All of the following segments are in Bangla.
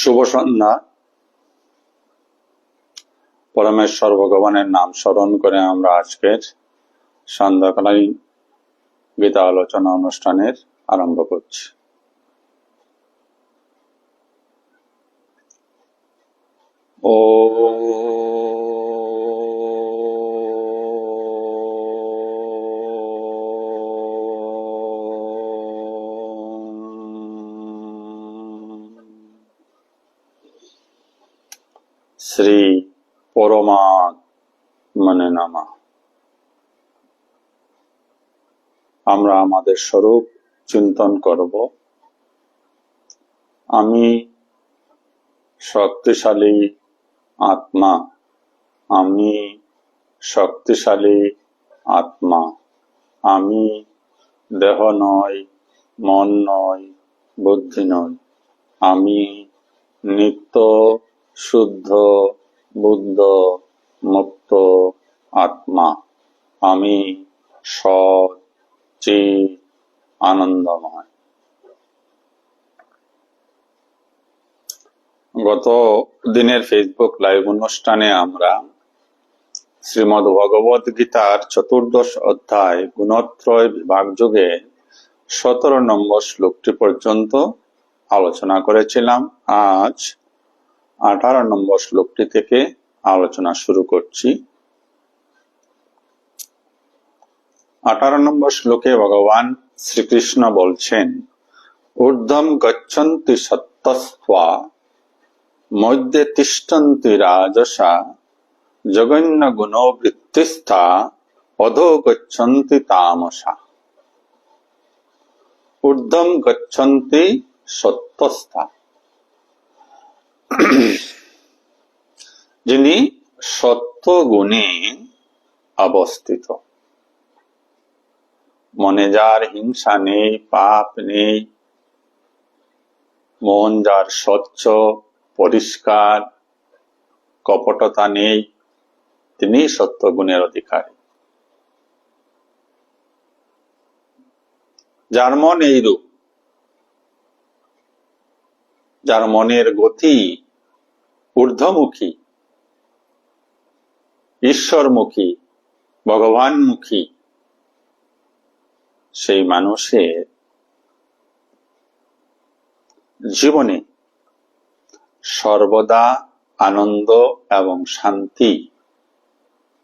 শুভ সন্ধ্যা। পরমেশ্বর ভগবানের নাম স্মরণ করে আমরা আজকের সন্ধ্যাকালীন গীতা আলোচনা অনুষ্ঠানের আরম্ভ করছি। ও শ্রী পরমাত্মনে নমঃ। আমরা আমাদের স্বরূপ চিন্তন করব। আমি শক্তিশালী আত্মা, আমি শক্তিশালী আত্মা, আমি দেহ নয়, মন নয়, বুদ্ধি নয়, আমি নিত্য শুদ্ধ বুদ্ধ মুক্ত আত্মা, আমি সৎ চিৎ আনন্দময়। গত দিনের ফেসবুক লাইভ অনুষ্ঠানে আমরা শ্রীমদ্ ভগবদ গীতার 14 অধ্যায় গুণত্রয় বিভাগ যোগে 17 নম্বর শ্লোকটি পর্যন্ত আলোচনা করেছিলাম। আজ 18 নম্বর শ্লোকটি থেকে আলোচনা শুরু করছি। 18 নম্বর শ্লোকে ভগবান শ্রীকৃষ্ণ বলছেন, ঊর্ধ্বম গচ্ছন্তি সত্তস্ত্বা মধ্যে তিষ্ঠন্তি রাজসা জঘন্য গুণবৃত্তিস্থা অধো গচ্ছন্তি তামসা। ঊর্ধ্বম গচ্ছন্তি সত্তস্থা, যিনি সত্য গুণে অবস্থিত, মনে যার হিংসা নেই, পাপ নেই, মন যার স্বচ্ছ পরিষ্কার, কপটতা নেই, তিনি সত্য গুণের অধিকারী। যার মন এইরূপ, যার মনের গতি ঊর্ধ্বমুখী, ঈশ্বরমুখী, ভগবানমুখী, সেই মানুষের জীবনে সর্বদা আনন্দ এবং শান্তি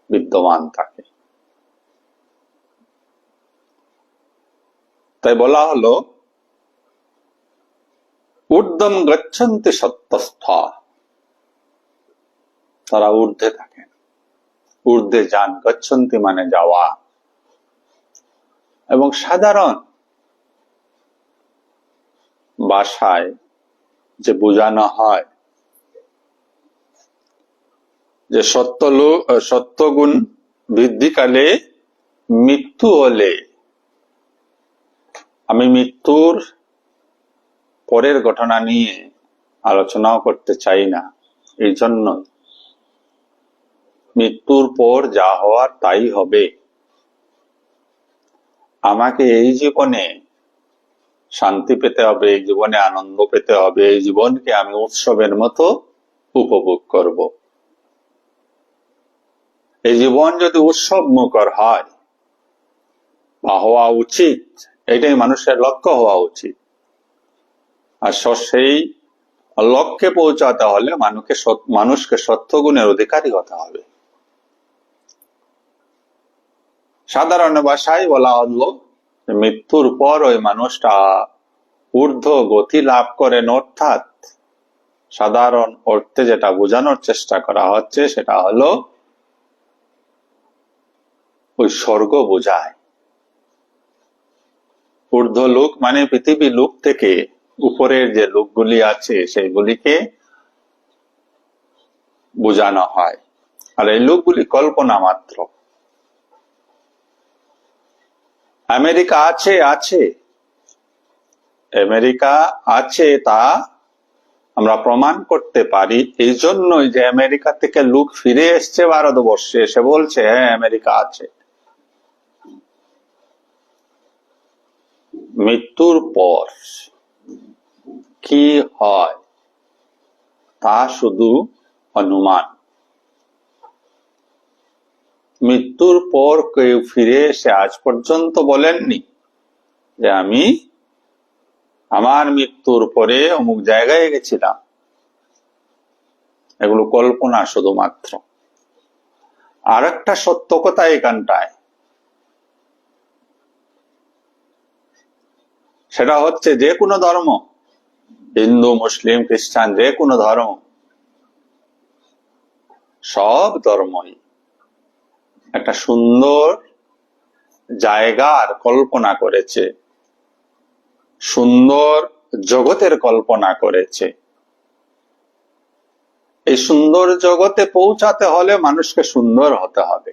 বিদ্যমান থাকে। তাই বলা হলো ঊর্ধ্বম গচ্ছন্তি সত্তস্থা, তারা ঊর্ধ্বে থাকেন, ঊর্ধ্বে যান। গচ্ছন্তি মানে যাওয়া। এবং সাধারণ ভাষায় যে বোঝানো হয় যে সত্যগুণ বৃদ্ধিকালে মৃত্যু হলে, আমি মৃত্যুর পরের ঘটনা নিয়ে আলোচনাও করতে চাই না। এই জন্য মৃত্যুর পর যা হওয়ার তাই হবে। আমাকে এই জীবনে শান্তি পেতে হবে, এই জীবনে আনন্দ পেতে হবে, এই জীবনকে আমি উৎসবের মতো উপভোগ করব। এই জীবন যদি উৎসব মুখর হয় বা হওয়া উচিত, এটাই মানুষের লক্ষ্য হওয়া উচিত। আর সেই লক্ষ্যে পৌঁছাতে হলে মানুষকে সত্যগুণের অধিকারী হতে হবে। সাধারণ ভাষায় বলা হলো মৃত্যুর পর ওই মানুষটা ঊর্ধ্ব গতি লাভ করেন, অর্থাৎ সাধারণ অর্থে যেটা বোঝানোর চেষ্টা করা হচ্ছে সেটা হলো ওই স্বর্গ বোঝায়। ঊর্ধ্ব লোক মানে পৃথিবী লোক থেকে উপরের যে লোকগুলি আছে সেইগুলিকে বোঝানো হয়। আর এই লোকগুলি কল্পনা মাত্র। আমেরিকা আছে, আমেরিকা আছে, তা আমরা প্রমাণ করতে পারি। এই জন্যই যে আমেরিকা থেকে লোক ফিরে এসছে ভারতবর্ষে, এসে বলছে হ্যাঁ আমেরিকা আছে। মৃত্যুর পর কি হয় তা শুধু অনুমান। মৃত্যুর পর কেউ ফিরে এসে আজ পর্যন্ত বলেননি যে আমি আমার মৃত্যুর পরে অমুক জায়গায় গেছিলাম। এগুলো কল্পনা শুধুমাত্র। আর একটা সত্য কথা এখানটায়, সেটা হচ্ছে যে কোনো ধর্ম, হিন্দু, মুসলিম, খ্রিস্টান, যে কোনো ধর্ম, সব ধর্মই একটা সুন্দর জায়গার কল্পনা করেছে, সুন্দর জগতের কল্পনা করেছে। এই সুন্দর জগতে পৌঁছাতে হলে মানুষকে সুন্দর হতে হবে।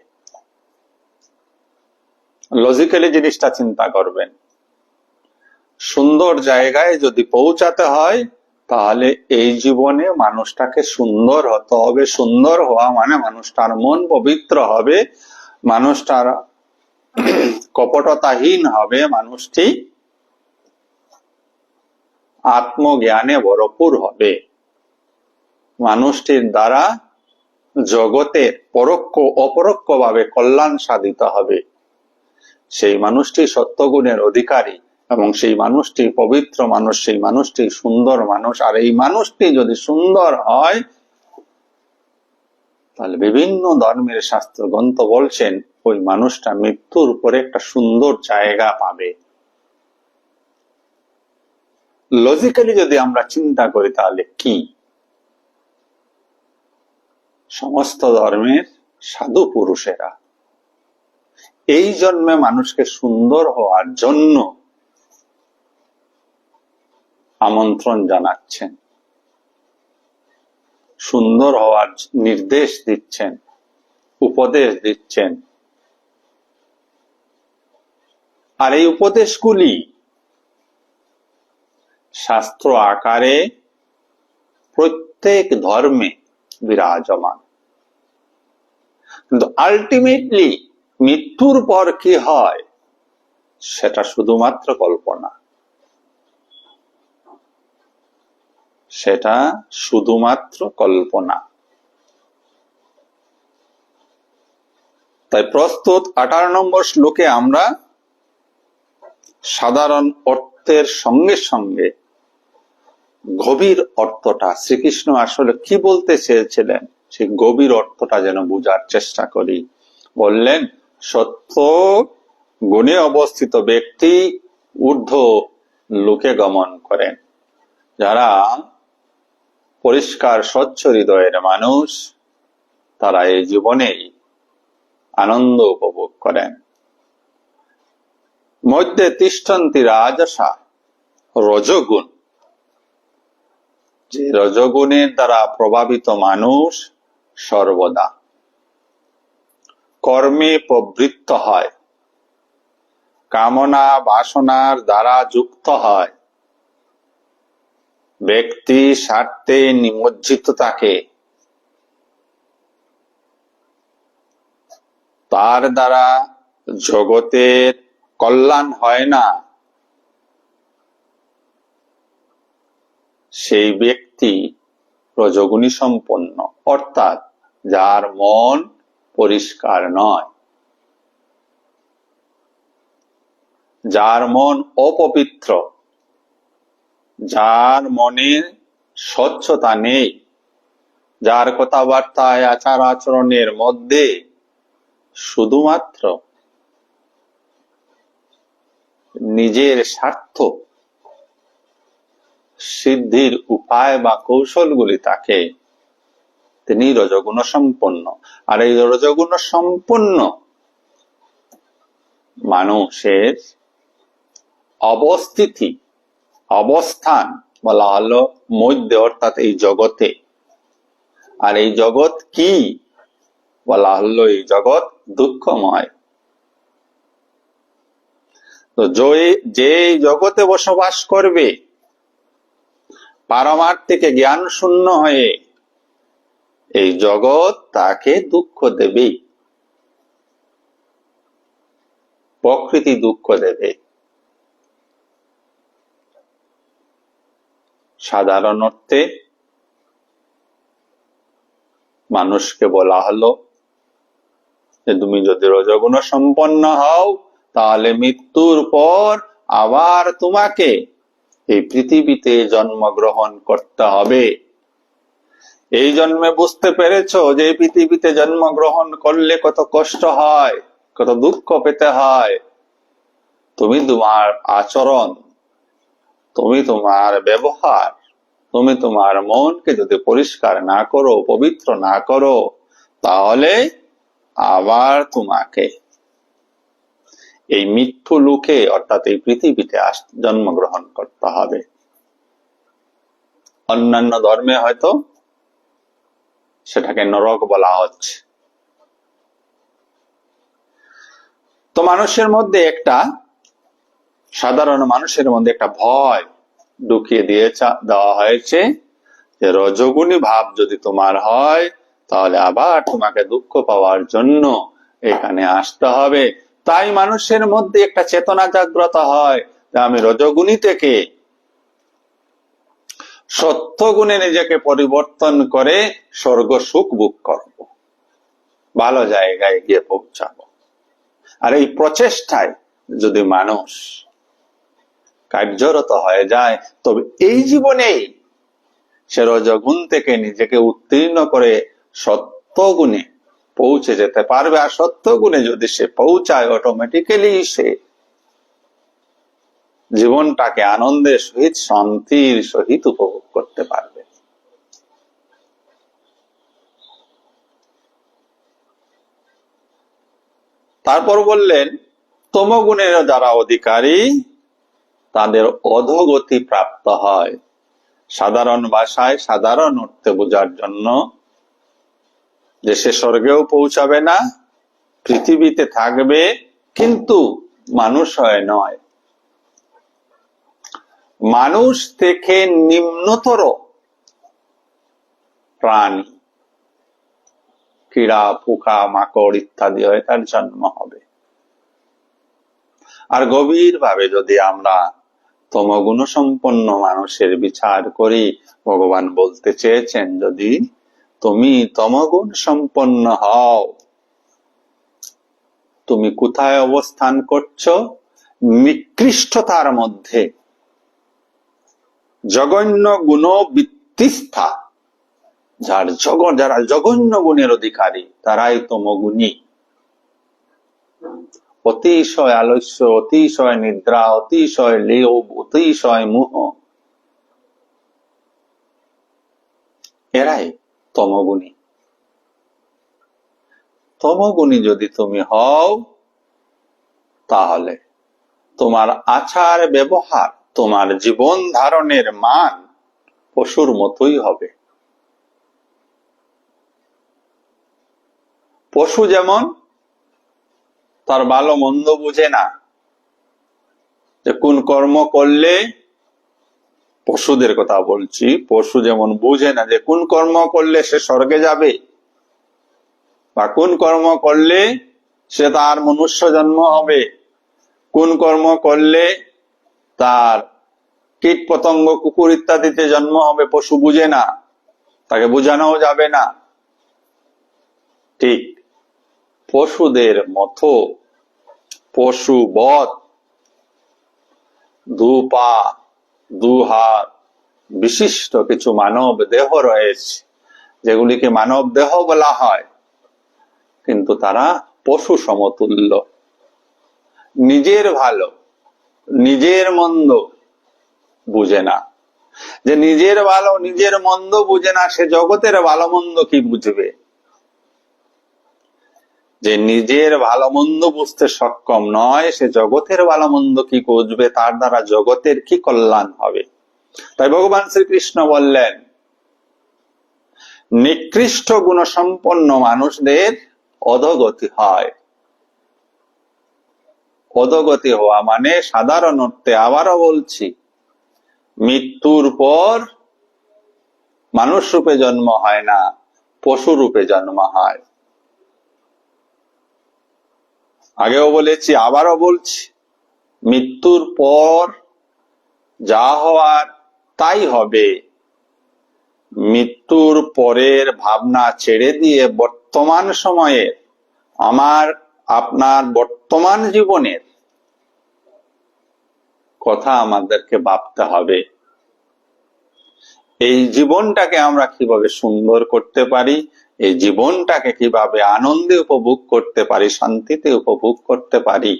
লজিক্যালি জিনিসটা চিন্তা করবেন। সুন্দর জায়গায় যদি পৌঁছাতে হয় তাহলে এই জীবনে মানুষটাকে সুন্দর হতে হবে। সুন্দর হওয়া মানে মানুষটার মন পবিত্র হবে, মানুষটার কপটতাহীন হবে, মানুষটি আত্মজ্ঞানে ভরপুর হবে, মানুষটির দ্বারা জগতের পরোক্ষ অপরোক্ষ ভাবে কল্যাণ সাধিত হবে। সেই মানুষটি সত্যগুণের অধিকারী এবং সেই মানুষটি পবিত্র মানুষ, সেই মানুষটি সুন্দর মানুষ। আর এই মানুষটি যদি সুন্দর হয় তাহলে বিভিন্ন ধর্মের শাস্ত্র গ্রন্থ বলছেন ওই মানুষটা মৃত্যুর পরে একটা সুন্দর জায়গা পাবে। লজিক্যালি যদি আমরা চিন্তা করি তাহলে কি, সমস্ত ধর্মের সাধু পুরুষেরা এই জন্মে মানুষকে সুন্দর হওয়ার জন্য আমন্ত্রণ জানাচ্ছেন, সুন্দর হওয়ার নির্দেশ দিচ্ছেন, উপদেশ দিচ্ছেন। আর এই উপদেশগুলি শাস্ত্র আকারে প্রত্যেক ধর্মে বিরাজমান। কিন্তু আলটিমেটলি মৃত্যুর পর কি হয় সেটা শুধুমাত্র কল্পনা, সেটা শুধুমাত্র কল্পনা। তাই প্রস্তুত 18 নম্বর শ্লোকে আমরা সাধারণ অর্থের সঙ্গে সঙ্গে গভীর অর্থটা, শ্রীকৃষ্ণ আসলে কি বলতে চেয়েছিলেন সেই গভীর অর্থটা যেন বোঝার চেষ্টা করি। বললেন, সত্য গুণে অবস্থিত ব্যক্তি ঊর্ধ্ব লোকে গমন করেন। যারা পরিষ্কার স্বচ্ছ হৃদয়ের মানুষ তারা এই জীবনেই আনন্দ উপভোগ করেন। মধ্যে তিষ্ঠন্তি রাজসা, রজগুণ, যে রজগুণের দ্বারা প্রভাবিত মানুষ সর্বদা কর্মে প্রবৃত্ত হয়, কামনা বাসনার দ্বারা যুক্ত হয়, ব্যক্তি স্বার্থে নিমজ্জিত থাকে, তার দ্বারা জগতের কল্যাণ হয় না, সেই ব্যক্তি রজগুণী সম্পন্ন, অর্থাৎ যার মন পরিষ্কার নয়, যার মন অপবিত্র, যার মনে স্বচ্ছতা নেই, যার কথাবার্তায় আচার আচরণের মধ্যে শুধুমাত্র নিজের স্বার্থ সিদ্ধির উপায় বা কৌশলগুলি থাকে, তিনি রজগুণ সম্পন্ন। আর এই রজগুণ সম্পন্ন মানুষের অবস্থিতি, অবস্থান বলা হলো মধ্যে, অর্থাৎ এই জগতে। আর এই জগৎ কি বলা হলো, এই জগৎ দুঃখময়। তো যে জগতে বসবাস করবে পারমার্থিক জ্ঞান শূন্য হয়ে, এই জগৎ তাকে দুঃখ দেবে, প্রকৃতি দুঃখ দেবে। সাধারণ অর্থে মানুষকে বলা হলো যে তুমি যদি রজগুণ সম্পন্ন হও তাহলে মৃত্যুর পর আবার তোমাকে এই পৃথিবীতে জন্মগ্রহণ করতে হবে। এই জন্মে বুঝতে পেরেছো যে এই পৃথিবীতে জন্মগ্রহণ করলে কত কষ্ট হয়, কত দুঃখ পেতে হয়। তুমি তোমার আচরণ, তুমি তোমার ব্যবহার, তুমি তোমার মনকে যদি পরিষ্কার না করো, পবিত্র না করো, তাহলে আবার তোমাকে এই মৃত্যু লোকে অর্থাৎ এই পৃথিবীতে জন্মগ্রহণ করতে হবে। অন্যান্য ধর্মে হয়তো সেটাকে নরক বলা হচ্ছে। তো মানুষের মধ্যে সাধারণ মানুষের মধ্যে একটা ভয় ঢুকিয়ে দেওয়া হয়েছে যে রজগুণী ভাব যদি তোমার হয় তাহলে আবার তোমাকে দুঃখ পাওয়ার জন্য এখানে আসতে হবে। তাই মানুষের মধ্যে একটা চেতনা জাগ্রত হয় যে আমি রজগুণী থেকে সত্যগুণে নিজেকে পরিবর্তন করে স্বর্গ সুখ ভোগ করব, ভালো জায়গায় গিয়ে পৌঁছাবো। আর এই প্রচেষ্টায় যদি মানুষ কার্যরত হয়ে যায় তবে এই জীবনেই সে রজগুণ থেকে নিজেকে উত্তীর্ণ করে সত্যগুণে পৌঁছে যেতে পারবে। আর সত্যগুণে যদি সে পৌঁছায় অটোমেটিক্যালি সে জীবনটাকে আনন্দের সহিত শান্তির সহিত উপভোগ করতে পারবে। তারপর বললেন তমগুণের যারা অধিকারী তাদের অধোগতি প্রাপ্ত হয়। সাধারণ ভাষায় সাধারণ অর্থে বোঝার জন্য যে সে স্বর্গেও পৌঁছাবে না, পৃথিবীতে থাকবে কিন্তু মানুষ হয়ে নয়, মানুষ থেকে নিম্নতর প্রাণী, কীড়া পোকা মাকড় ইত্যাদি হয়ে তার জন্ম হবে। আর গভীর ভাবে যদি আমরা তমগুণ সম্পন্ন মানুষের বিচার করি, ভগবান বলতে চেয়েছেন যদি তুমি তমগুণ সম্পন্ন হও, তুমি কোথায় অবস্থান করছো? নিকৃষ্টতার মধ্যে। জঘন্য গুণ বৃত্তিস্থা, যারা জঘন্য গুণের অধিকারী তারাই তমগুণী। অতিশয় আলস্য, অতিশয় নিদ্রা, অতিশয় লোভ, অতিশয় মোহ, এরাই তমগুণী। তমগুণী যদি তুমি হও তাহলে তোমার আচার ব্যবহার, তোমার জীবন ধারণের মান পশুর মতোই হবে। পশু যেমন তার ভালো মন্দ বুঝে না, যে কোন কর্ম করলে, পশুদের কথা বলছি, পশু যেমন বুঝে না যে কোন কর্ম করলে সে স্বর্গে যাবে বা কোন কর্ম করলে সে তার মনুষ্য জন্ম হবে, কোন কর্ম করলে তার কীট পতঙ্গ কুকুর ইত্যাদিতে জন্ম হবে, পশু বুঝে না, তাকে বোঝানো যাবে না। ঠিক পশুদের মতো পশুবৎ দু পা দু হাত বিশিষ্ট কিছু মানব দেহ রয়েছে, যেগুলিকে মানব দেহ বলা হয়, কিন্তু তারা পশু সমতুল্য। নিজের ভালো নিজের মন্দ বুঝে না। যে নিজের ভালো নিজের মন্দ বুঝে না, সে জগতের ভালো মন্দ কি বুঝবে? যে নিজের ভালো মন্দ বুঝতে সক্ষম নয়, সে জগতের ভালো মন্দ কি বুঝবে? তার দ্বারা জগতের কি কল্যাণ হবে? তাই ভগবান শ্রীকৃষ্ণ বললেন নিকৃষ্ট গুণসম্পন্ন মানুষদের অধোগতি হয়। অধোগতি হওয়া মানে সাধারণ অর্থে, আবারও বলছি, মৃত্যুর পর মানুষ রূপে জন্ম হয় না, পশু রূপে জন্ম হয়। আগেও বলেছি, আবারও বলছি, মৃত্যুর পর যা হওয়ার তাই হবে। মৃত্যুর পরের ভাবনা ছেড়ে দিয়ে বর্তমান সময়ে আমার আপনার বর্তমান জীবনের কথা আমাদেরকে ভাবতে হবে। এই জীবনটাকে আমরা কিভাবে সুন্দর করতে পারি, এই জীবনটাকে কিভাবে আনন্দে উপভোগ করতে পারি, শান্তিতে উপভোগ করতে পারি,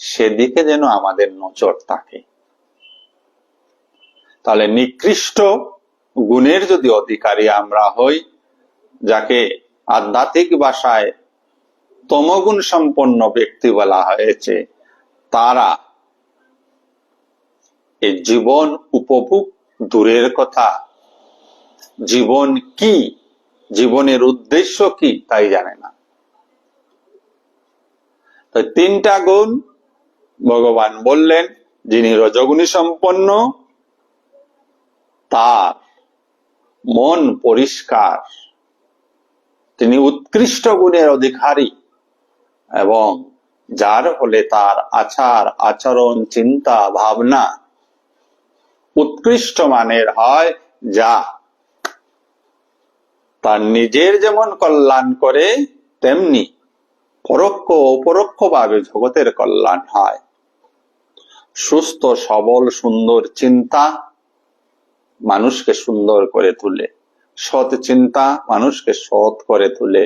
সেদিকে যেন আমাদের নজর থাকে। তাহলে নিকৃষ্ট গুণের যদি অধিকারী আমরা হই, যাকে আধ্যাত্মিক ভাষায় তমগুণ সম্পন্ন ব্যক্তি বলা হয়েছে, তারা এই জীবন উপভোগ দূরের কথা, জীবন কি, জীবনের উদ্দেশ্য কি তাই জানে না। তো তিনটা গুণ ভগবান বললেন, যিনি রজগুণী সম্পন্ন তার মন পরিষ্কার, তিনি উৎকৃষ্ট গুণের অধিকারী, এবং যার ফলে তার আচার আচরণ চিন্তা ভাবনা উৎকৃষ্ট মানের হয়, যা তার নিজের যেমন কল্যাণ করে তেমনি পরোক্ষ অপরোক্ষ ভাবে জগতের কল্যাণ হয়। সুস্থ সবল সুন্দর চিন্তা মানুষকে সুন্দর করে তোলে, সৎ চিন্তা মানুষকে সৎ করে তোলে,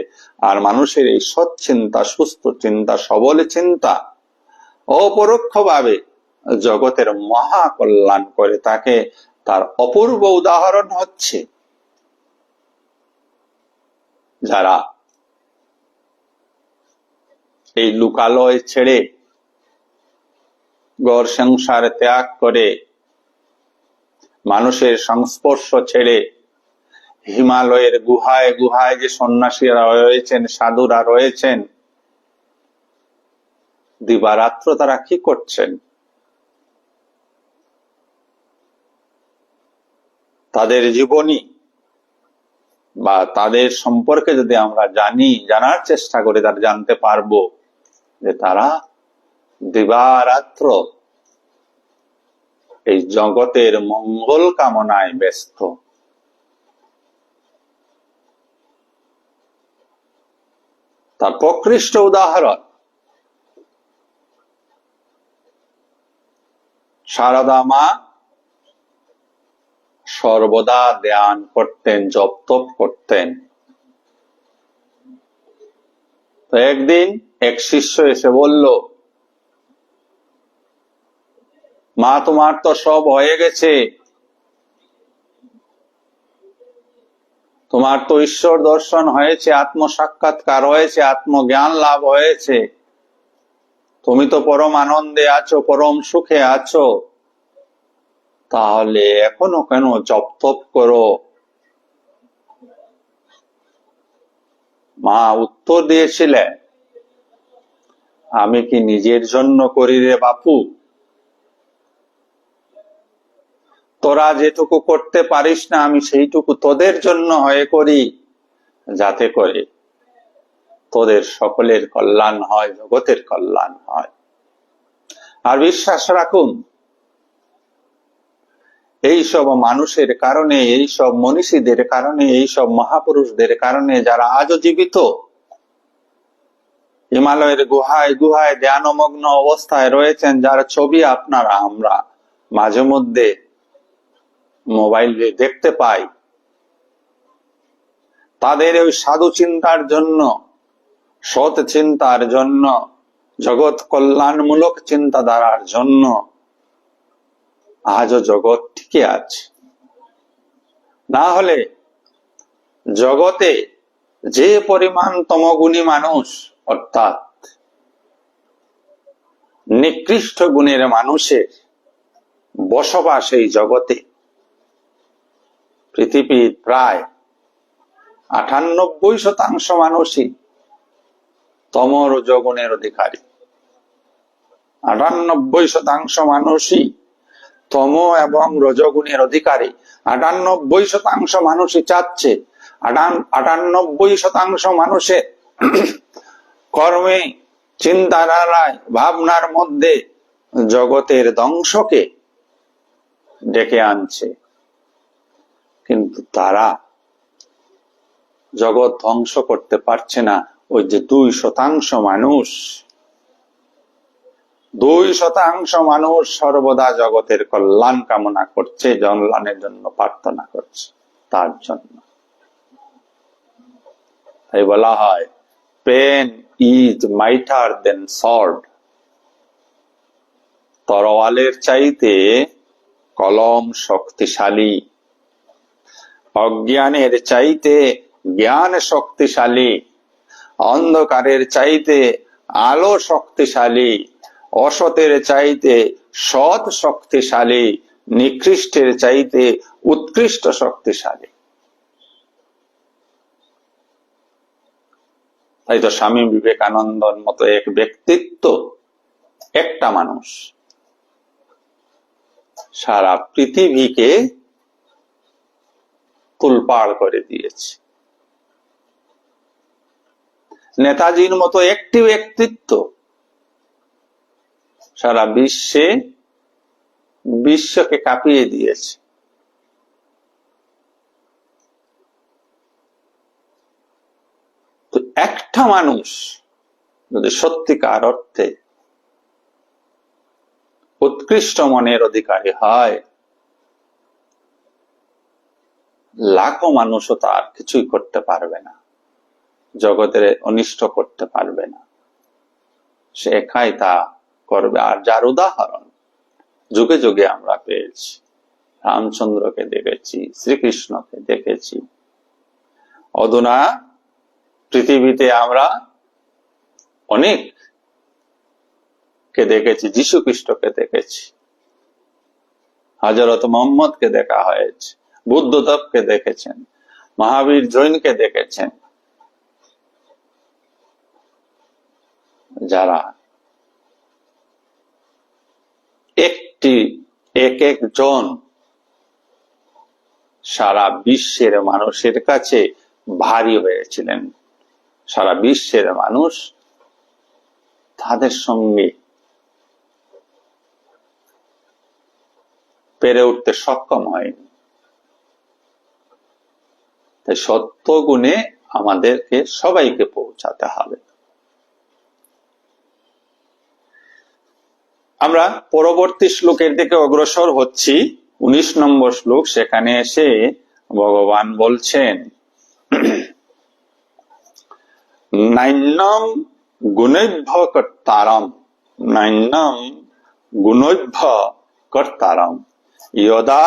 আর মানুষের এই সৎ চিন্তা সুস্থ চিন্তা সবল চিন্তা অপরোক্ষভাবে জগতের মহা কল্যাণ করে থাকে। তার অপূর্ব উদাহরণ হচ্ছে যারা এই লোকালয় ছেড়ে ঘর সংসার ত্যাগ করে মানুষের সংস্পর্শ ছেড়ে হিমালয়ের গুহায় গুহায় যে সন্ন্যাসীরা রয়েছেন, সাধুরা রয়েছেন, দিবারাত্র তারা কি করছেন? তাদের জীবনী বা তাদের সম্পর্কে যদি আমরা জানার চেষ্টা করি, তারা জানতে পারবো যে তারা দিবারাত্র এই জগতের মঙ্গল কামনায় ব্যস্ত। তার প্রকৃষ্ট উদাহরণ শারদা মা সর্বদা ধ্যান করতেন, জপ তপ করতেন। তো একদিন এক শিষ্য এসে বলল, মা তোমার তো সব হয়ে গেছে, তোমার তো ঈশ্বর দর্শন হয়েছে, আত্ম সাক্ষাৎকার হয়েছে, আত্মজ্ঞান লাভ হয়েছে, তুমি তো পরম আনন্দে আছো, পরম সুখে আছো, তাহলে এখনো কেন জপ তপ করো? মা উত্তর দিয়েছিলেন, আমি কি নিজের জন্য করি রে বাপু? তোরা যেটুকু করতে পারিস না, আমি সেইটুকু তোদের জন্য হয়ে করি, যাতে করে তোদের সকলের কল্যাণ হয়, জগতের কল্যাণ হয়। আর বিশ্বাস রাখুন, এইসব মানুষের কারণে, এইসব মনীষীদের কারণে, এইসব মহাপুরুষদের কারণে যারা আজও জীবিত, হিমালয়ের গুহায় গুহায় ধ্যানমগ্ন অবস্থায় রয়েছেন, যার ছবি আপনারা আমরা মাঝে মধ্যে মোবাইলে দেখতে পাই, তাদের ওই সাধু চিন্তার জন্য, সৎ চিন্তার জন্য, জগৎ কল্যাণমূলক চিন্তাধারার জন্য আজও জগৎ টিকে আছে। না হলে জগতে যে পরিমাণ তমগুণী মানুষ, অর্থাৎ নিকৃষ্ট গুণের মানুষের বসবাস এই জগতে, পৃথিবীর প্রায় 98% মানুষই তম রজগুণের অধিকারী। 98% মানুষই তম এবং রজগুণের অধিকারী। 98% মানুষই চাচ্ছে, 98% মানুষের কর্মে চিন্তাধারায় ভাবনার মধ্যে জগতের ধ্বংসকে ডেকে আনছে। কিন্তু তারা জগৎ ধ্বংস করতে পারছে না। ওই যে 2% মানুষ, 2% মানুষ সর্বদা জগতের কল্যাণ কামনা করছে, কল্যাণের জন্য প্রার্থনা করছে, তার জন্য। তাই বলা হয়, pen is mightier than sword. তরোয়ালের চাইতে কলম শক্তিশালী, অজ্ঞানের চাইতে জ্ঞান শক্তিশালী, অন্ধকারের চাইতে আলো শক্তিশালী, অসতের চাইতে সৎ শক্তিশালী, নিকৃষ্টের চাইতে উৎকৃষ্ট শক্তিশালী। তাই তো স্বামী বিবেকানন্দর মতো এক ব্যক্তিত্ব, একটা মানুষ সারা পৃথিবীকে তোলপাড় করে দিয়েছে। নেতাজির মতো একটি ব্যক্তিত্ব সারা বিশ্বকে কাঁপিয়ে দিয়েছে। তো একটা মানুষ যদি সত্যিকার অর্থে উৎকৃষ্ট মনের অধিকারী হয়, লাখো মানুষও তার কিছুই করতে পারবে না, জগতের অনিষ্ট করতে পারবে না। সে একাই তা করবে। আর যার উদাহরণ যুগে যুগে আমরা পেয়েছি, রামচন্দ্রকে দেখেছি, শ্রীকৃষ্ণকে দেখেছি, অধুনা পৃথিবীতে আমরা অনেক কে দেখেছি, যীশু খ্রিস্টকে দেখেছি, হযরত মুহাম্মদকে দেখা হয়েছে, বুদ্ধদেবকে দেখেছেন, মহাবীর জৈনকে দেখেছেন, যারা এক একজন সারা বিশ্বের মানুষের কাছে ভারী হয়েছিলেন। সারা বিশ্বের মানুষ তাদের সঙ্গে পেরে উঠতে সক্ষম হয়নি। তাই সত্য গুণে আমাদেরকে সবাইকে পৌঁছাতে হবে। আমরা পরবর্তী শ্লোকের দিকে অগ্রসর হচ্ছি, 19 নম্বর শ্লোক। সেখানে এসে ভগবান বলছেন, নাইন্যম গুণৈভ্য কর্তারম, নাইন্যম গুণৈভ্য কর্তারম, যদা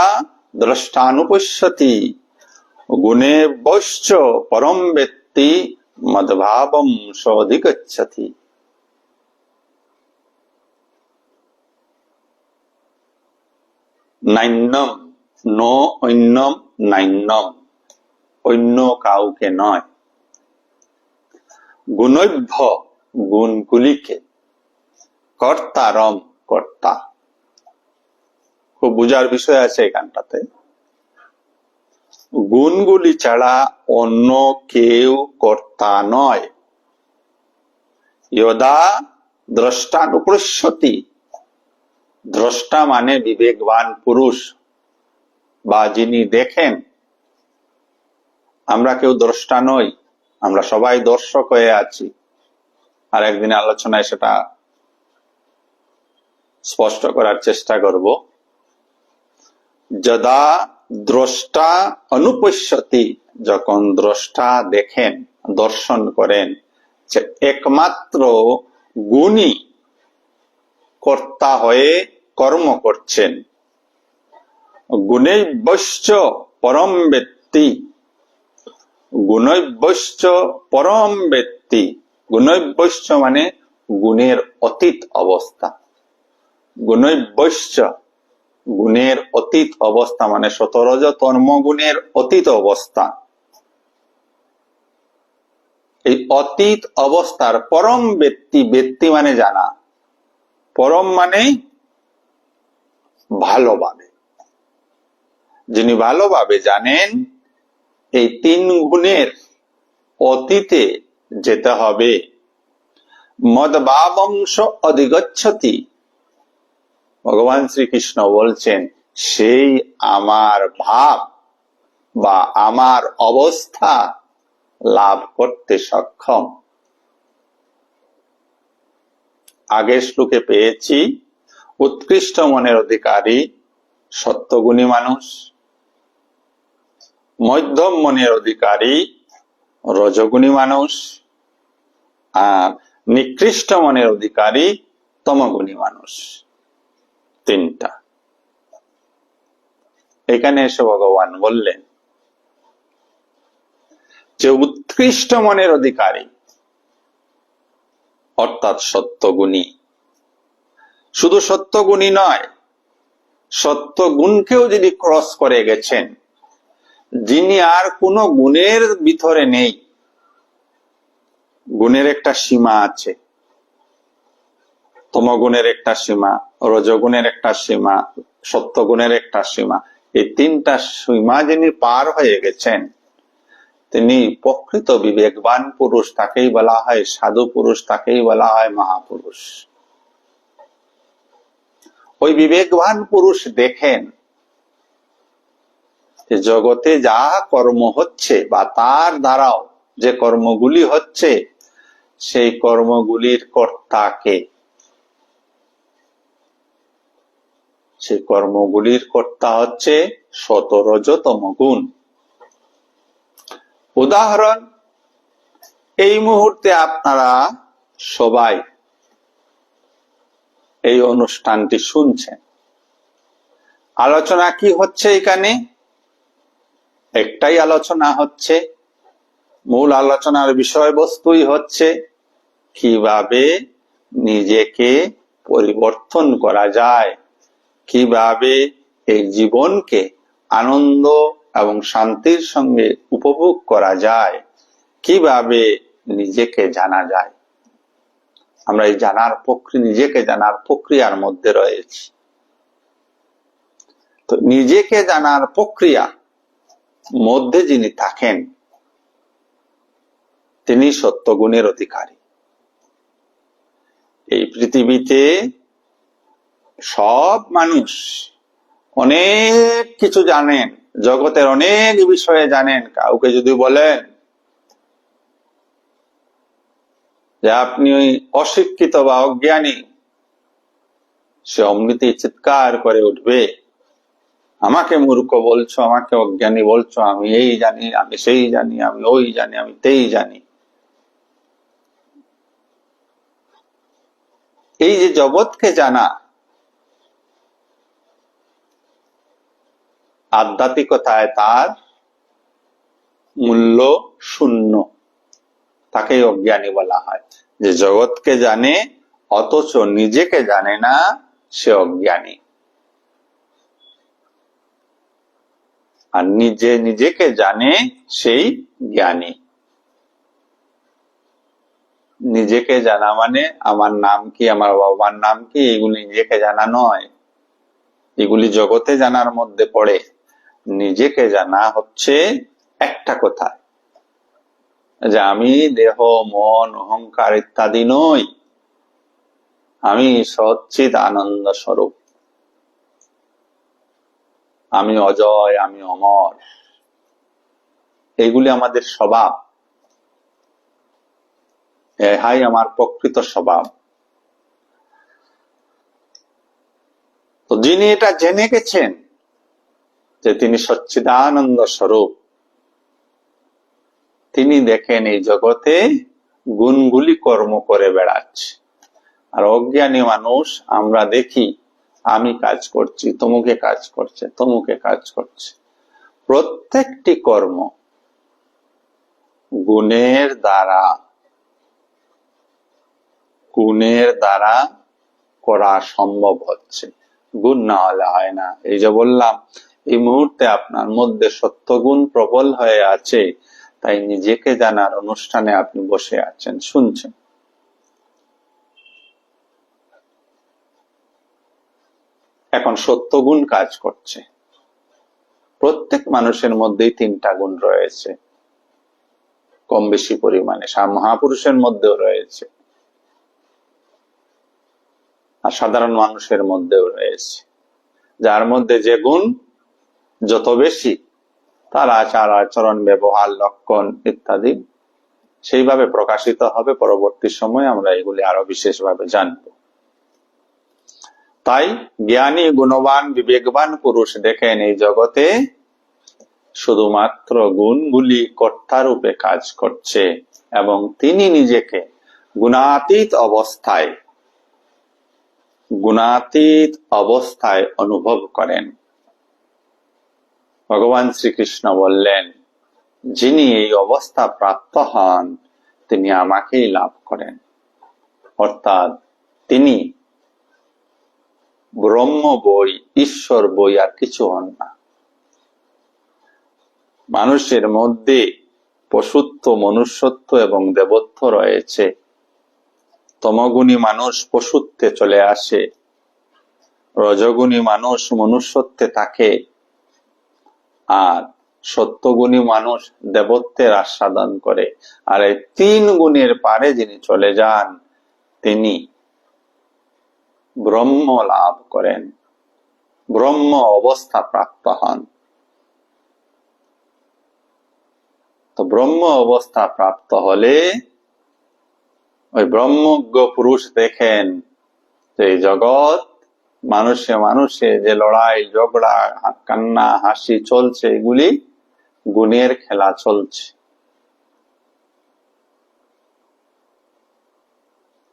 দ্রষ্টানুপশ্যতি গুণেভ্যশ্চ পরম বেত্তি মদ্ভাবম সধিগচ্ছতি। নাইন্যম, নো অন্যম, নাইন্যম, অন্য কাউকে নয়, গুণৈভ্য, গুণগুলিকে, কর্তারম, কর্তা। খুব বুঝার বিষয় আছে এখানটাতে। গুণগুলি ছাড়া অন্য কেউ কর্তা নয়। যদা দ্রষ্টানুপশ্যতি, দ্রষ্টা মানে বিবেকবান পুরুষ বা যিনি দেখেন। আমরা কেউ দ্রষ্টা নই, আমরা সবাই দর্শক হয়ে আছি। আর একদিন আলোচনায় সেটা স্পষ্ট করার চেষ্টা করব। যদা দ্রষ্টা অনুপশ্যতি, যখন দ্রষ্টা দেখেন, দর্শন করেন যে একমাত্র গুণী কর্তা হয়ে কর্ম করছেন। গুণৈভ্যশ্চ পরম বেত্তি, গুণৈভ্যশ্চ পরম বেত্তি, গুণৈভ্যশ্চ মানে গুণের অতীত অবস্থা। গুণৈভ্যশ্চ গুণের অতীত অবস্থা মানে সতরজ তন্ম গুণের অতীত অবস্থা। এই অতীত অবস্থার পরম ব্যক্তি, ব্যক্তি মানে জানা, পরম মানে ভালোভাবে, যিনি ভালোভাবে জানেন এই 3 গুণের অতীতে যেতে হবে। মদ্ভাবংশ অধিগচ্ছতি, ভগবান শ্রীকৃষ্ণ বলছেন সেই আমার ভাব বা আমার অবস্থা লাভ করতে সক্ষম। আগের শ্লোকে পেয়েছি উৎকৃষ্ট মনের অধিকারী সত্যগুণী মানুষ, মধ্যম মনের অধিকারী রজগুণী মানুষ, আর নিকৃষ্ট মনের অধিকারী তমগুণী মানুষ। তিনটা। এখানে এসে ভগবান বললেন যে উৎকৃষ্ট মনের অধিকারী অর্থাৎ সত্যগুণী, শুধু সত্যগুণী নয়, সত্যগুণকেও যিনি ক্রস করে গেছেন, যিনি আর কোন গুণের ভিতরে নেই। গুণের একটা সীমা আছে, তমগুণের একটা সীমা, রজগুণের একটা সীমা, সত্যগুণের একটা সীমা। এই তিনটা সীমা যিনি পার হয়ে গেছেন, তিনি প্রকৃত বিবেকবান পুরুষ, তাকেই বলা হয় সাধু পুরুষ, তাকেই বলা হয় মহাপুরুষ। ওই বিবেকবান পুরুষ দেখেন যে জগতে যা কর্ম হচ্ছে বা তার দ্বারাও যে কর্মগুলি হচ্ছে, সেই কর্মগুলির কর্তা কে? সেই কর্মগুলির কর্তা হচ্ছে সতরজতম গুণ। উদাহরণ, এই মুহূর্তে আপনারা সবাই এই অনুষ্ঠানটি শুনছেন। আলোচনা কি হচ্ছে এখানে? একটাই আলোচনা হচ্ছে, মূল আলোচনার বিষয়বস্তুই হচ্ছে কিভাবে নিজেকে পরিবর্তন করা যায়, কিভাবে এই জীবনকে আনন্দ এবং শান্তির সঙ্গে উপভোগ করা যায়, কিভাবে নিজেকে জানা যায়। আমরা এই নিজেকে জানার প্রক্রিয়ার মধ্যে রয়েছি। তো নিজেকে জানার প্রক্রিয়া মধ্যে যিনি থাকেন, তিনি সত্যগুণের অধিকারী। এই পৃথিবীতে সব মানুষ অনেক কিছু জানেন, জগতের অনেক বিষয়ে জানেন। কাউকে যদি বলেন যে আপনি অশিক্ষিত বা অজ্ঞানী, সে অমৃতেই চিৎকার করে উঠবে, আমাকে মূর্খ বলছো, আমাকে অজ্ঞানী বলছো, আমি এই জানি, আমি সেই জানি, আমি ওই জানি, আমি তেই জানি। এই যে জগৎকে জানা, আধ্যাত্মিকতায় তার মূল্য শূন্য, তাকে অজ্ঞানী বলা হয়। যে জগৎকে জানে অথচ নিজেকে জানে না, সে অজ্ঞানী। আর নিজেকে জানে সেই জ্ঞানী। নিজেকে জানা মানে আমার নাম কি, আমার বাবার নাম কি, এগুলি নিজেকে জানা নয়, এগুলি জগতে জানার মধ্যে পড়ে। নিজেকে জানা হচ্ছে একটা কথা, যে আমি দেহ, মন, অহংকার ইত্যাদি নই, আমি সচ্চিদ আনন্দ স্বরূপ, আমি অজয়, আমি অমর। এগুলি আমাদের স্বভাব, এহাই আমার প্রকৃত স্বভাব। তো যিনি এটা জেনে গেছেন যে তিনি সচ্চিদানন্দ স্বরূপ, তিনি দেখেন এই জগতে গুণগুলি কর্ম করে বেড়াচ্ছে। আর অজ্ঞানী মানুষ আমরা দেখি আমি কাজ করছি, তমুকে কাজ করছে, তমুকে কাজ করছে। প্রত্যেকটি কর্ম গুণের দ্বারা করা সম্ভব হচ্ছে, গুণ না হলে হয় না। এই যে বললাম, এই মুহূর্তে আপনার মধ্যে সত্যগুণ প্রবল হয়ে আছে, তাই নিজেকে জানার অনুষ্ঠানে আপনি বসে আছেন, শুনছেন। এখন সত্যগুণ কাজ করছে। প্রত্যেক মানুষের মধ্যেই তিনটা গুণ রয়েছে, কম বেশি পরিমাণে। মহাপুরুষের মধ্যেও রয়েছে, আর সাধারণ মানুষের মধ্যেও রয়েছে। যার মধ্যে যে গুণ যত বেশি, তার আচার আচরণ, ব্যবহার, লক্ষণ ইত্যাদি সেইভাবে প্রকাশিত হবে। পরবর্তী সময়ে আমরা এগুলি আরো বিশেষভাবে জানব। তাই জ্ঞানী, গুণবান, বিবেকবান পুরুষ দেখেন এই জগতে শুধুমাত্র গুণগুলি কর্তারূপে কাজ করছে এবং তিনি নিজেকে গুণাতীত অবস্থায় অনুভব করেন। ভগবান শ্রীকৃষ্ণ বললেন, যিনি এই অবস্থা প্রাপ্ত হন তিনি আমাকেই লাভ করেন। অর্থাৎ তিনি ব্রহ্ম বই, ঈশ্বর বই, আর কিছু হন না। মানুষের মধ্যে পশুত্ব, মনুষ্যত্ব এবং দেবত্ব রয়েছে। তমগুণী মানুষ পশুত্বে চলে আসে, রজগুণী মানুষ মনুষ্যত্বে থাকে, আর সত্যগুণী মানুষ দেবত্বের আস্বাদন করে। আর এই 3 গুণের পারে যিনি চলে যান তিনি ব্রহ্ম লাভ করেন, ব্রহ্ম অবস্থা প্রাপ্ত হন। তো ব্রহ্ম অবস্থা প্রাপ্ত হলে ওই ব্রহ্মজ্ঞ পুরুষ দেখেন যে জগৎ, মানুষে যে লড়াই ঝগড়া, কান্না হাসি চলছে, এগুলি গুণের খেলা চলছে।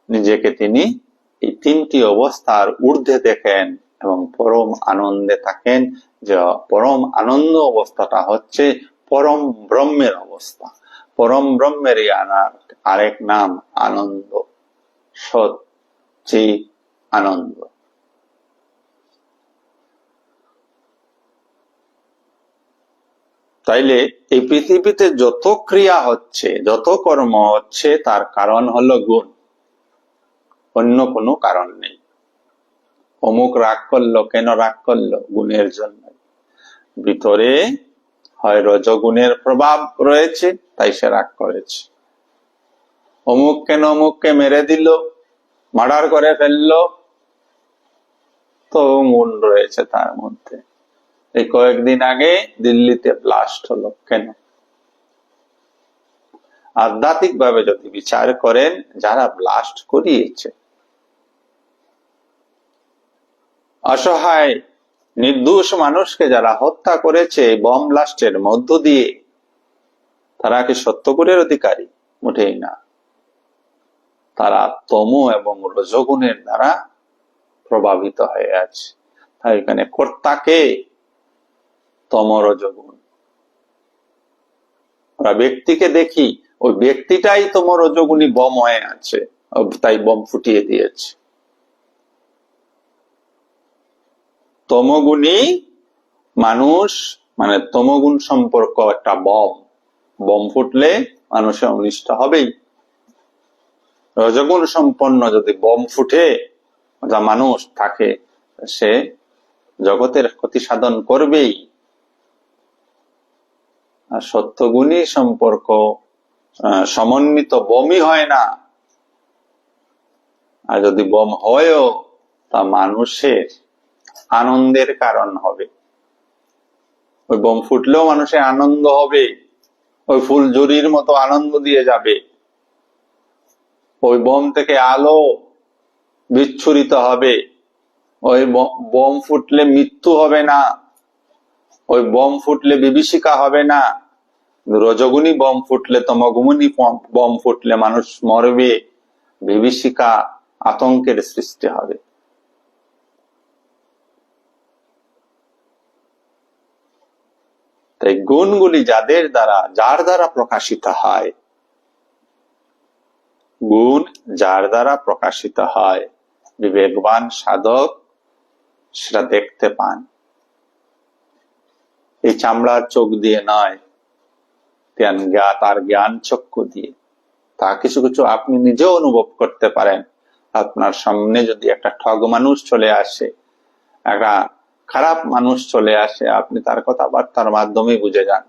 নিজেকে তিনি এই 3টি অবস্থার ঊর্ধ্বে দেখেন এবং পরম আনন্দে থাকেন। যে পরম আনন্দ অবস্থাটা হচ্ছে পরম ব্রহ্মের অবস্থা। পরম ব্রহ্মের আরেক নাম আনন্দ, সৎ চিৎ আনন্দ। তাইলে এই পৃথিবীতে যত ক্রিয়া হচ্ছে, যত কর্ম হচ্ছে, তার কারণ হলো গুণ, অন্য কোনো কারণ নেই। অমুক রাগ করলো, কেন রাগ করলো? গুণের জন্য। ভিতরে হয় রজগুণের প্রভাব রয়েছে, তাই সে রাগ করেছে। অমুক কেন অমুককে মেরে দিল, মার্ডার করে ফেললো, তো গুণ রয়েছে তার মধ্যে। এই কয়েকদিন আগে দিল্লিতে ব্লাস্ট হলো, কেন? আধ্যাত্মিক ভাবে যদি বিচার করেন, যারা ব্লাস্ট করিয়েছে, অসহায় নির্দোষ মানুষকে যারা হত্যা করেছে বম ব্লাস্টের মধ্য দিয়ে, তারা কি সত্যগুণের অধিকারী? মোটেই না। তারা তম এবং রজগুণের দ্বারা প্রভাবিত হয়ে আছে। তাই এখানে কর্তাকে তম রজগুণ। আমরা ব্যক্তিকে দেখি, ওই ব্যক্তিটাই তম রজগুণী বম হয়ে আছে, তাই বম ফুটিয়ে দিয়েছে। তমগুণী মানুষ মানে তমগুণ সম্পর্ক একটা বম, বম ফুটলে মানুষের অনিষ্ট হবেই। রজগুণ সম্পন্ন যদি বম ফুটে, যা মানুষ থাকে, সে জগতের ক্ষতি সাধন করবেই। আর সত্যগুণী সম্পর্ক সমন্বিত বমই হয় না। আর যদি বম হয়ও, তা মানুষের আনন্দের কারণ হবে। ওই বম ফুটলেও মানুষের আনন্দ হবে, ওই ফুল জুরির মতো আনন্দ দিয়ে যাবে। ওই বম থেকে আলো বিচ্ছুরিত হবে। ওই বম ফুটলে মৃত্যু হবে না, ওই বম ফুটলে বিভীষিকা হবে না। রজগুণী বম ফুটলে, তমগুণী বম ফুটলে মানুষ মরবে, বিভীষিকা, আতঙ্কের সৃষ্টি হবে। তাই গুণগুলি যার দ্বারা প্রকাশিত হয়, গুণ যার দ্বারা প্রকাশিত হয়, বিবেকবান সাধক সেটা দেখতে পান। এই চামড়ার চোখ দিয়ে নয়, তার জ্ঞান চক্ষু দিয়ে। তা কিছু কিছু আপনি নিজেও অনুভব করতে পারেন। আপনার সামনে যদি একটা ঠগ মানুষ চলে আসে, একটা খারাপ মানুষ চলে আসে, আপনি তার কথাবার্তার মাধ্যমে বুঝে যান।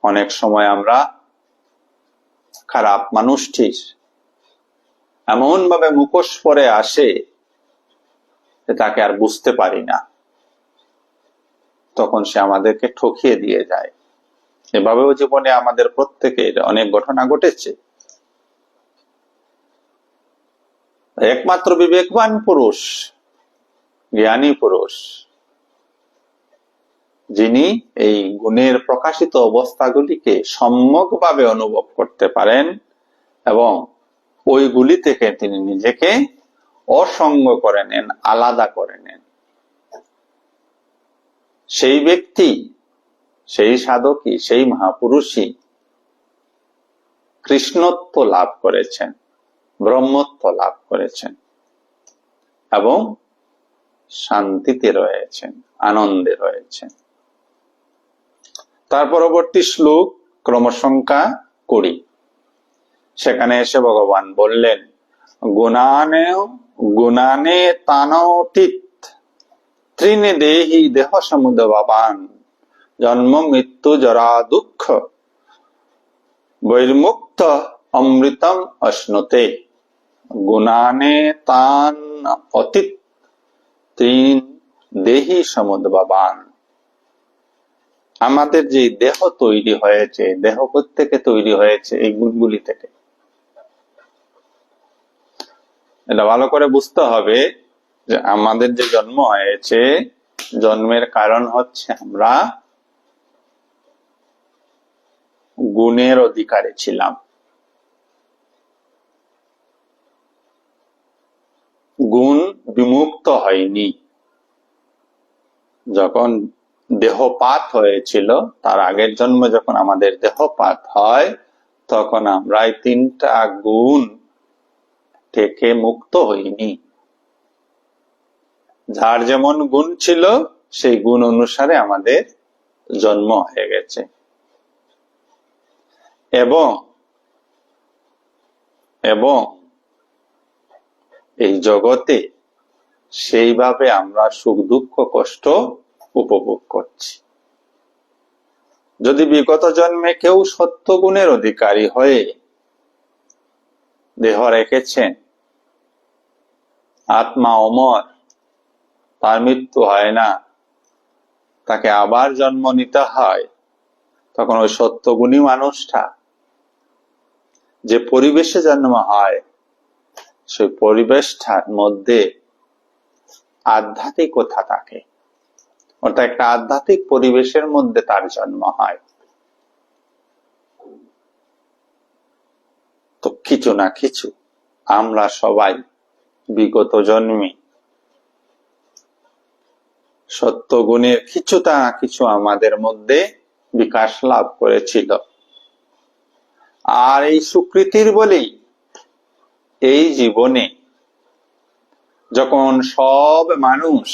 অনেক সময় আমরা খারাপ মানুষটি এমন ভাবে মুখোশ পরে আসে যে তাকে আর বুঝতে পারি না। তখন সে আমাদেরকে ঠকিয়ে দিয়ে যায়। এভাবেও জীবনে আমাদের প্রত্যেকের অনেক ঘটনা ঘটেছে। একমাত্র বিবেকবান পুরুষ, জ্ঞানী পুরুষ, যিনি এই গুণের প্রকাশিত অবস্থাগুলিকে সম্যকভাবে অনুভব করতে পারেন এবং ওইগুলি থেকে তিনি নিজেকে অসঙ্গ করে নেন, আলাদা করে নেন, সেই ব্যক্তি, সেই সাধকই, সেই মহাপুরুষই কৃষ্ণত্ব লাভ করেছেন, ব্রহ্মত্ব লাভ করেছেন এবং শান্তিতে রয়েছেন, আনন্দে রয়েছেন। তার পরবর্তী শ্লোক ক্রমসংখ্যা 20। সেখানে এসে ভগবান বললেন, গুণানে তানতীত ত্রিনে দেহি দেহ সমুদ্রবান জন্ম মৃত্যু জরা দুঃখ বৈর্মুক্ত অমৃতম অশ্নুতে। গুণানে তান অতীত ত্রিন দেহি সমুদ্রবান। আমাদের যে দেহ তৈরি হয়েছে, দেহ প্রত্যেকে তৈরি হয়েছে এই গুণগুলি থেকে। এটা ভালো করে বুঝতে হবে যে আমাদের যে জন্ম হয়েছে, জন্মের কারণ হচ্ছে আমরা গুণের অধিকারী ছিলাম। গুণ বিমুক্ত হয়নি। যখন দেহপাত হয়েছিল, তার আগের জন্মে যখন আমাদের দেহপাত হয়, তখন আমরা এই 3টা গুণ থেকে মুক্ত হইনি। যার যেমন গুণ ছিল সেই গুণ অনুসারে আমাদের জন্ম হয়ে গেছে এবং এই জগতে সেইভাবে আমরা সুখ দুঃখ কষ্ট উপভোগ করছি। যদি বিগত জন্মে কেউ সত্য গুণের অধিকারী হয়ে দেহ রেখেছেন, আত্মা অমর, তার মৃত্যু হয় না, তাকে আবার জন্ম নিতে হয়, তখন ওই সত্যগুণী মানুষটা যে পরিবেশে জন্ম হয়, সেই পরিবেশটার মধ্যে আধ্যাত্মিকতা থাকে, অর্থাৎ একটা আধ্যাত্মিক পরিবেশের মধ্যে তার জন্ম হয়। তো কিছু না কিছু আমরা সবাই বিগত জন্মে সত্যগুণের কিছুটা না কিছু আমাদের মধ্যে বিকাশ লাভ করেছিল। আর এই সুকৃতির বলেই এই জীবনে যখন সব মানুষ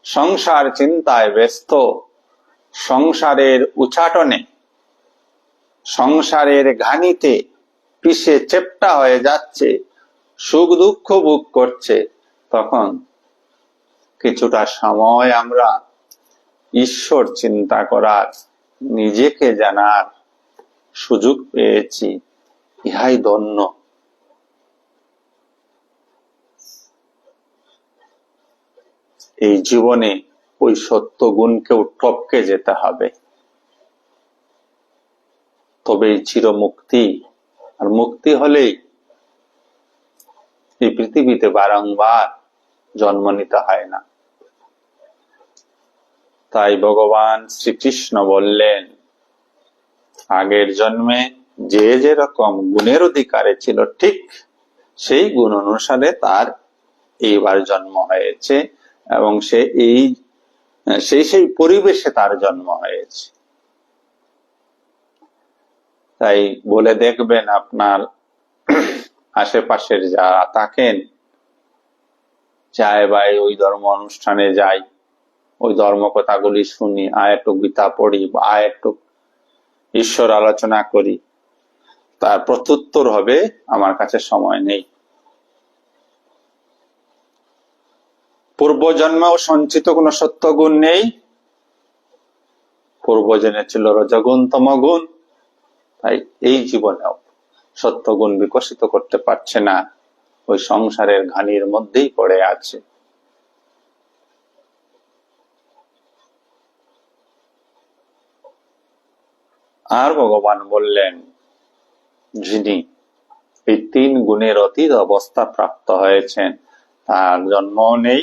সংসার চিন্তায় ব্যস্ত, সংসারের উচাটনে, সংসারের ঘানিতে পিষে চেপ্টা হয়ে যাচ্ছে, সুখ দুঃখ ভোগ করছে, তখন কিছুটা সময় আমরা ঈশ্বর চিন্তা করার, নিজেকে জানার সুযোগ পেয়েছি। ইহাই ধন্য। এই জীবনে ওই সত্য গুণকেও টপকে যেতে হবে, তবেই চিরমুক্তি। আর মুক্তি হলেই এই পৃথিবীতে বারংবার জন্ম নিতে হয় না। তাই ভগবান শ্রীকৃষ্ণ বললেন, আগের জন্মে যে যেরকম গুণের অধিকারে ছিল, ঠিক সেই গুণ অনুসারে তার এইবার জন্ম হয়েছে এবং সে সেই পরিবেশে তার জন্ম হয়েছে। তাই বলে দেখবেন, আপনার আশেপাশের যারা থাকেন, চায় ভাই ওই ধর্ম অনুষ্ঠানে যাই, ওই ধর্ম কথাগুলি শুনি, আয় একটু গীতা পড়ি, বা আয় একটু ঈশ্বর আলোচনা করি, তার প্রত্যুত্তর হবে, আমার কাছে সময় নেই। পূর্বজন্মেও সঞ্চিত কোন সত্য গুণ নেই, পূর্বজন্মে ছিল রজগুণ তমগুণ, তাই এই জীবনেও সত্য গুণ বিকশিত করতে পারছে না, ওই সংসারের ঘানির মধ্যেই পড়ে আছে। আর ভগবান বললেন, যিনি এই 3 গুণের অতীত অবস্থা প্রাপ্ত হয়েছেন, তার জন্ম নেই,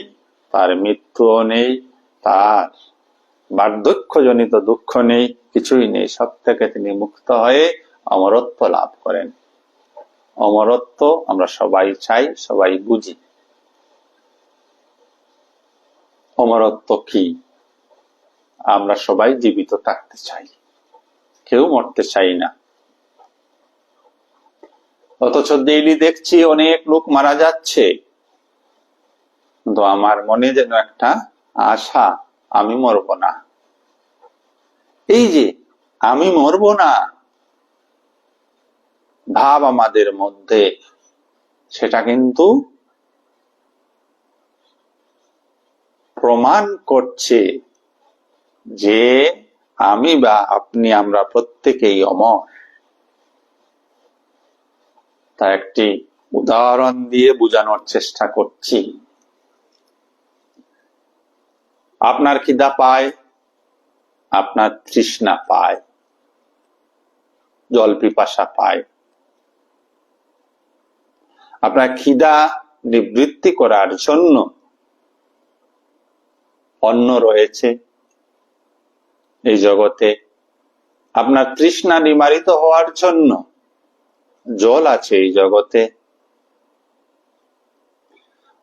তার মৃত্যুও নেই, তার বার্ধক্যজনিত দুঃখ নেই, কিছুই নেই। সব থেকে তিনি মুক্ত হয়ে অমরত্ব লাভ করেন। অমরত্ব আমরা সবাই চাই, সবাই বুঝি। অমরত্ব কি? আমরা সবাই জীবিত থাকতে চাই, কেউ মরতে চাই না। অথচ ডেইলি দেখছি অনেক লোক মারা যাচ্ছে, কিন্তু আমার মনে যেন একটা আশা, আমি মরব না। এই যে আমি মরব না ভাব আমাদের মধ্যে, সেটা কিন্তু প্রমাণ করছে যে আমি বা আপনি, আমরা প্রত্যেকেই অমর। তা একটি উদাহরণ দিয়ে বোঝানোর চেষ্টা করছি। আপনার খিদা পায়, আপনার তৃষ্ণা পায়, জল পিপাসা পায়। আপনার খিদা নিবৃত্তি করার জন্য অন্ন রয়েছে এই জগতে, আপনার তৃষ্ণা নিবারিত হওয়ার জন্য জল আছে এই জগতে।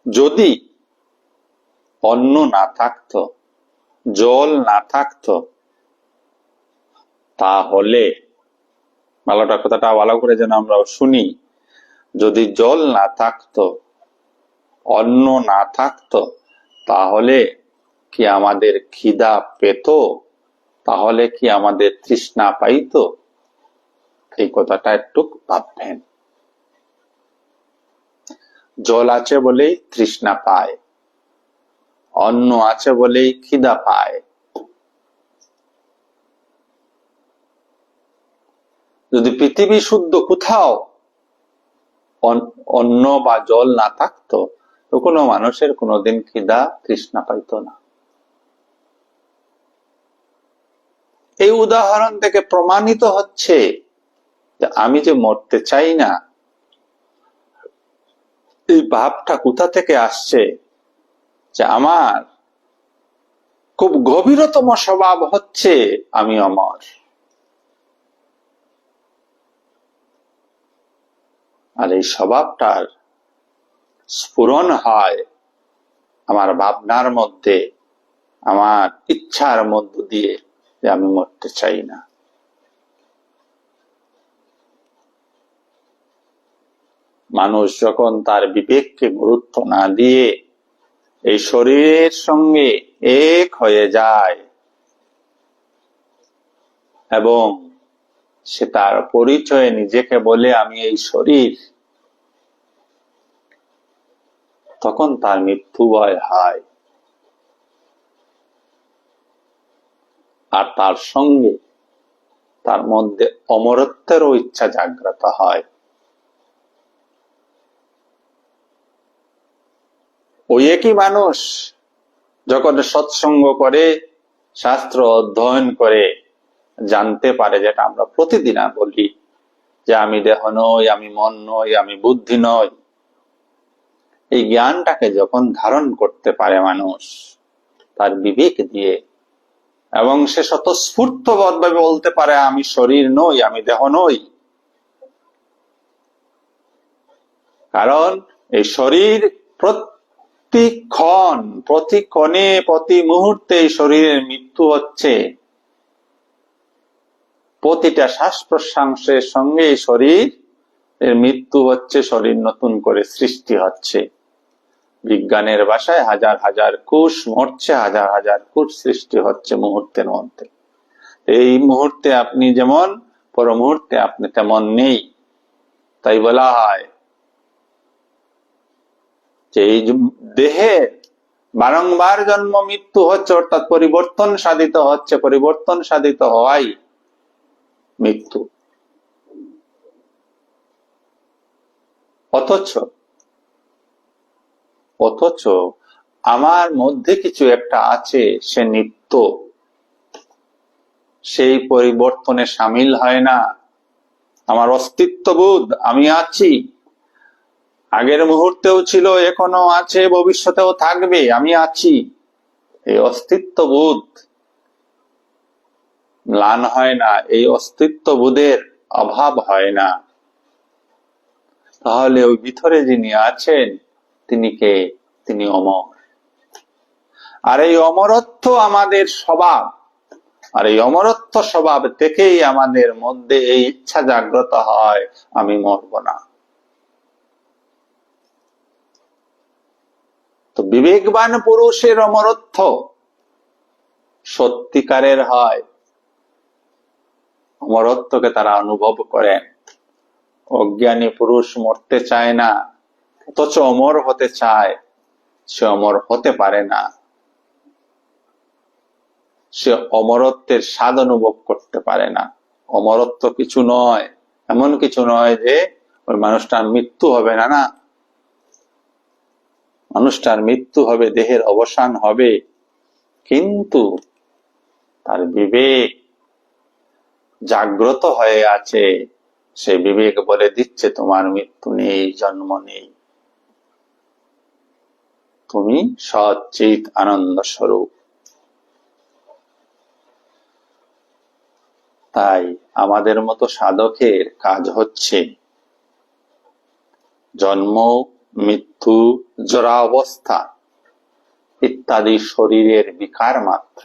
যদি অন্ন না থাকতো, জল না থাকতো, তাহলে, কথাটা ভালো করে যেন আমরা শুনি, যদি জল না থাকতো, অন্ন না থাকতো, তাহলে কি আমাদের খিদা পেত? তাহলে কি আমাদের তৃষ্ণা পাইত? এই কথাটা একটু ভাববেন। জল আছে বলেই তৃষ্ণা পায়, অন্ন আছে বলেই খিদা পায়। যদি পৃথিবী শুদ্ধ কোথাও অন্ন বা জল না থাকতো, তো কোনো মানুষের কোনোদিন খিদা তৃষ্ণা পাইত না। এই উদাহরণ থেকে প্রমাণিত হচ্ছে যে আমি যে মরতে চাই না, এই ভাবটা কোথা থেকে আসছে? যে আমার খুব গভীরতম স্বভাব হচ্ছে আমি অমর। আর এই স্বভাবটার স্ফুরণ হয় আমার ভাবনার মধ্যে, আমার ইচ্ছার মধ্য দিয়ে, যে আমি মরতে চাই না। মানুষ যখন তার বিবেককে গুরুত্ব না দিয়ে এই শরীরের সঙ্গে এক হয়ে যায় এবং সে তার পরিচয়ে নিজেকে বলে আমি এই শরীর, তখন তার মৃত্যু ভয় হয়। আর তার সঙ্গে তার মধ্যে অমরত্বেরও ইচ্ছা জাগ্রত হয়। ওই একই মানুষ যখন সৎসঙ্গ করে, শাস্ত্র অধ্যয়ন করে, জানতে পারে, যেটা আমরা প্রতিদিন বলি যে আমি দেহ নই, আমি মন নই, আমি বুদ্ধি নই, এই জ্ঞানটাকে যখন ধারণ করতে পারে মানুষ তার বিবেক দিয়ে, এবং সে স্বতঃস্ফূর্তবোধ ভাবে বলতে পারে আমি শরীর নই, আমি দেহ নই, কারণ এই শরীর প্রতিক্ষণ, প্রতি ক্ষণে, প্রতি মুহূর্তে এই শরীরের মৃত্যু হচ্ছে। প্রতিটা শ্বাস প্রশ্বাসের সঙ্গে এই শরীর এর মৃত্যু হচ্ছে, শরীর নতুন করে সৃষ্টি হচ্ছে। বিজ্ঞানের ভাষায় হাজার হাজার কোষ মরছে, হাজার হাজার কোষ সৃষ্টি হচ্ছে মুহূর্তের মধ্যে। এই মুহূর্তে আপনি যেমন, পর মুহূর্তে আপনি তেমন নেই। তাই বলা হয় যে এই দেহে বারংবার জন্ম মৃত্যু হচ্ছে, অর্থাৎ পরিবর্তন সাধিত হচ্ছে, পরিবর্তন সাধিত হওয়াই মৃত্যু। অথচ আমার মধ্যে কিছু একটা আছে, সে নিত্য। সেই পরিবর্তনে সামিল হয় না। আমার অস্তিত্ববোধ, আমি আছি, আগের মুহূর্তেও ছিল, এখনো আছে, ভবিষ্যতেও থাকবে, আমি আছি, এই অস্তিত্ববোধ ম্লান হয় না, এই অস্তিত্ববোধের অভাব হয় না। তাহলে ওই ভিতরে যিনি আছেন তিনি কে? তিনি অমর। আর এই অমরত্ব আমাদের স্বভাব, আর এই অমরত্ব স্বভাব থেকেই আমাদের মধ্যে এই ইচ্ছা জাগ্রত হয়, আমি মরব না। তো বিবেকবান পুরুষের অমরত্ব সত্যিকারের হয়, অমরত্বকে তারা অনুভব করেন। অজ্ঞানী পুরুষ মরতে চায় না, অথচ অমর হতে চায়, সে অমর হতে পারে না, সে অমরত্বের স্বাদ অনুভব করতে পারে না। অমরত্ব কিছু নয়, এমন কিছু নয় যে ওই মানুষটার মৃত্যু হবে না, না, মানুষটার মৃত্যু হবে, দেহের অবসান হবে, কিন্তু তার বিবেক জাগ্রত হয়ে আছে, সে বিবেক বলে দিচ্ছে তোমার মৃত্যু নেই, জন্ম নেই, তুমি সচ্চিৎ আনন্দ স্বরূপ। তাই আমাদের মতো সাধকের কাজ হচ্ছে জন্ম, মৃত্যু, জরা অবস্থা ইত্যাদি শরীরের বিকার মাত্র।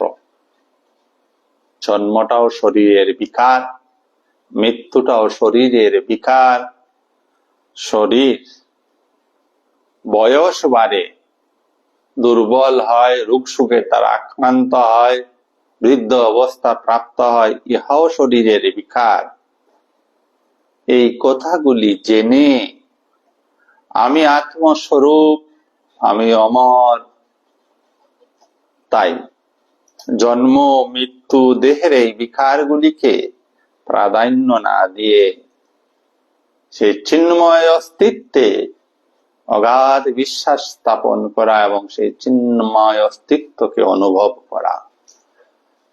জন্মটাও শরীরের বিকার, মৃত্যুটাও শরীরের বিকার। শরীর বয়স বাড়ে, দুর্বল হয়, রোগ সুখে তারা আক্রান্ত হয়, বৃদ্ধ অবস্থা প্রাপ্ত হয়, ইহাও শরীরের বিকার। এই কথাগুলি জেনে আমি আত্মস্বরূপ, আমি অমর, তাই জন্ম, মৃত্যু, দেহের এই বিকারগুলিকে প্রাধান্য না দিয়ে সেই চিন্ময় অস্তিত্বে অগাধ বিশ্বাস স্থাপন করা এবং সেই চিন্ময় অস্তিত্বকে অনুভব করা,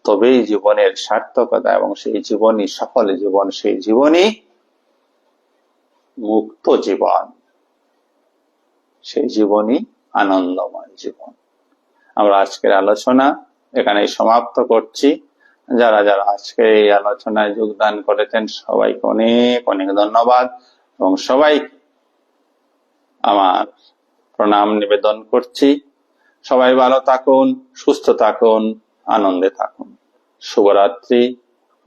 তবেই জীবনের সার্থকতা, এবং সেই জীবনই সফল জীবন, সেই জীবনই মুক্ত জীবন, সেই জীবনই আনন্দময় জীবন। আমরা আজকের আলোচনা এখানেই সমাপ্ত করছি। যারা যারা আজকে এই আলোচনায় যোগদান করেছেন সবাইকে অনেক অনেক ধন্যবাদ, এবং সবাই আমার প্রণাম নিবেদন করছি। সবাই ভালো থাকুন, সুস্থ থাকুন, আনন্দে থাকুন। শুভরাত্রি,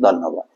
ধন্যবাদ।